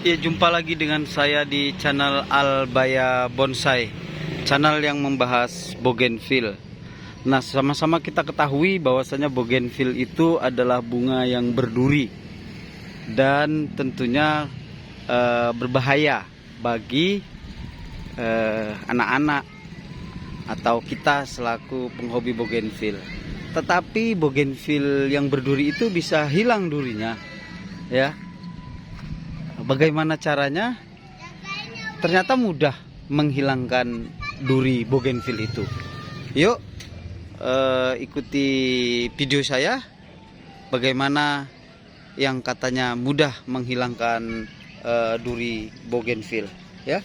Ya, jumpa lagi dengan saya di channel Albaya Bonsai, channel yang membahas bougainville. Nah, sama-sama kita ketahui bahwasanya bougainville itu adalah bunga yang berduri dan tentunya berbahaya bagi anak-anak atau kita selaku penghobi bougainville. Tetapi bougainville yang berduri itu bisa hilang durinya, ya. Bagaimana caranya? Ternyata mudah menghilangkan duri bougainville itu. Yuk, ikuti video saya. Bagaimana yang katanya mudah menghilangkan duri bougainville, ya.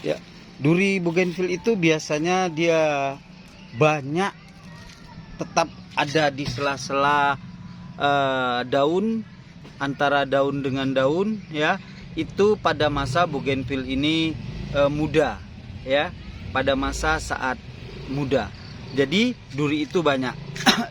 Ya, duri bougainville itu biasanya dia banyak tetap ada di sela-sela daun, antara daun dengan daun, ya. Itu pada masa bougainville ini muda, ya, pada masa saat muda. Jadi duri itu banyak.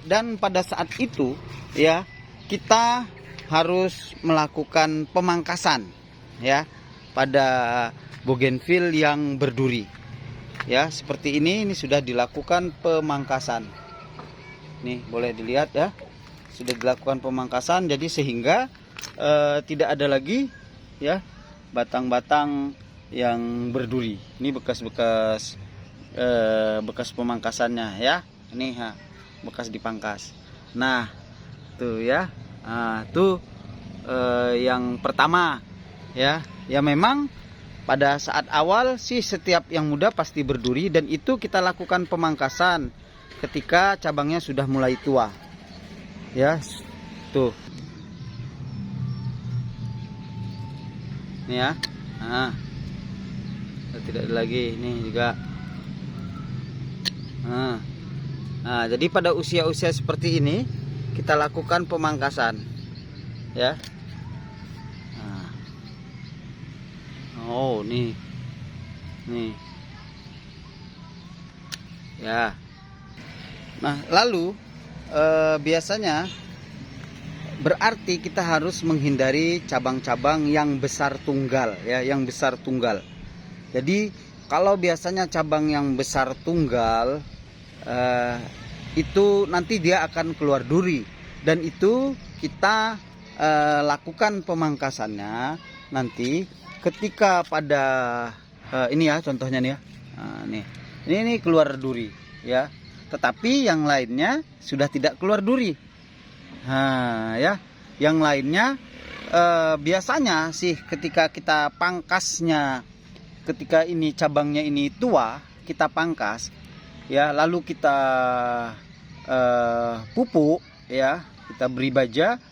Dan pada saat itu, ya, kita harus melakukan pemangkasan, ya, pada bougainville yang berduri. Ya, seperti ini sudah dilakukan pemangkasan. Nih, boleh dilihat, ya. Sudah dilakukan pemangkasan, jadi sehingga tidak ada lagi, ya, batang-batang yang berduri. Ini bekas-bekas bekas pemangkasannya, ya. Ini bekas dipangkas. Nah, tuh, ya. Nah, tuh yang pertama, ya. Ya, memang pada saat awal sih setiap yang muda pasti berduri, dan itu kita lakukan pemangkasan ketika cabangnya sudah mulai tua. Ya, tuh. Ini, ya. Nah, tidak ada lagi. Ini juga. Nah, jadi pada usia-usia seperti ini kita lakukan pemangkasan, ya. Nah. Oh, nih. Ya. Nah, lalu biasanya berarti kita harus menghindari cabang-cabang yang besar tunggal, ya, yang besar tunggal. Jadi kalau biasanya cabang yang besar tunggal itu nanti dia akan keluar duri, dan itu kita lakukan pemangkasannya nanti ketika pada ini, ya, contohnya nih, ya. Nah, ini keluar duri, ya. Tetapi yang lainnya sudah tidak keluar duri. Nah, ya, yang lainnya biasanya sih ketika kita pangkasnya, ketika ini cabangnya ini tua, kita pangkas, ya, lalu kita pupuk, ya, kita beri baja.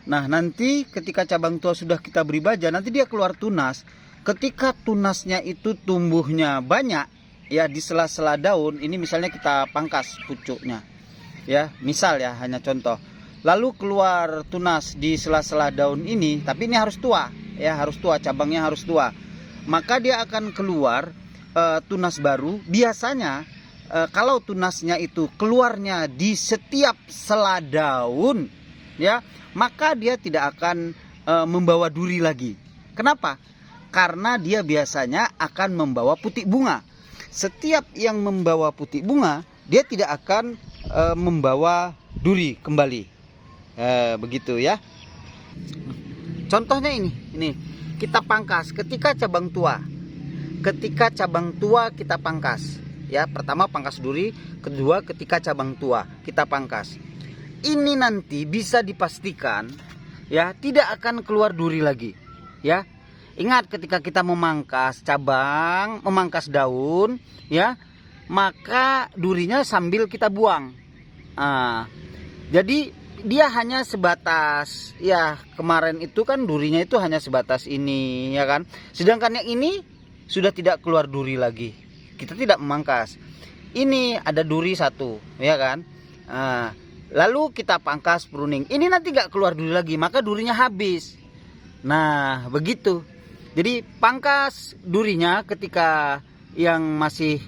Nah, nanti ketika cabang tua sudah kita beri baja, nanti dia keluar tunas. Ketika tunasnya itu tumbuhnya banyak, ya, di sela-sela daun, ini misalnya kita pangkas pucuknya, ya, misal, ya, hanya contoh. Lalu keluar tunas di sela-sela daun ini, tapi ini harus tua, ya, harus tua, cabangnya harus tua. Maka dia akan keluar tunas baru. Biasanya kalau tunasnya itu keluarnya di setiap sela daun, ya, maka dia tidak akan membawa duri lagi. Kenapa? Karena dia biasanya akan membawa putik bunga. Setiap yang membawa putik bunga, dia tidak akan membawa duri kembali. Begitu, ya. Contohnya ini kita pangkas ketika cabang tua. Ketika cabang tua kita pangkas, ya. Pertama pangkas duri, kedua ketika cabang tua kita pangkas. Ini nanti bisa dipastikan, ya, tidak akan keluar duri lagi, ya. Ingat, ketika kita memangkas cabang, memangkas daun, ya, maka durinya sambil kita buang. Jadi dia hanya sebatas, ya, kemarin itu kan durinya itu hanya sebatas ini, ya kan. Sedangkan yang ini sudah tidak keluar duri lagi. Kita tidak memangkas. Ini ada duri satu, ya kan. Lalu kita pangkas pruning. Ini nanti nggak keluar duri lagi, maka durinya habis. Nah, begitu. Jadi pangkas durinya ketika yang masih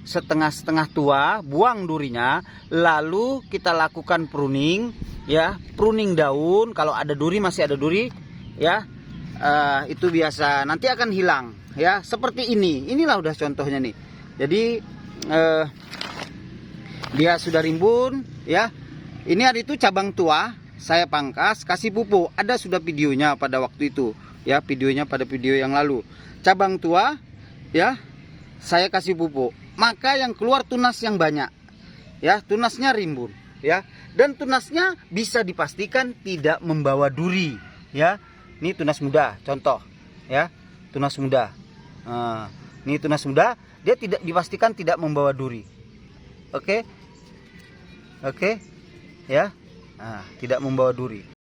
setengah-setengah tua, buang durinya, lalu kita lakukan pruning, ya, pruning daun. Kalau ada duri, masih ada duri, ya, itu biasa nanti akan hilang ya, seperti ini. Inilah udah contohnya nih. Jadi dia sudah rimbun ya. Ini hari itu cabang tua saya pangkas, kasih pupuk. Ada sudah videonya pada waktu itu ya, videonya pada video yang lalu. Cabang tua ya, saya kasih pupuk, maka yang keluar tunas yang banyak ya, tunasnya rimbun ya, dan tunasnya bisa dipastikan tidak membawa duri ya. Ini tunas muda contoh ya, tunas muda. Ini tunas muda, dia tidak dipastikan tidak membawa duri. Oke ya, tidak membawa duri.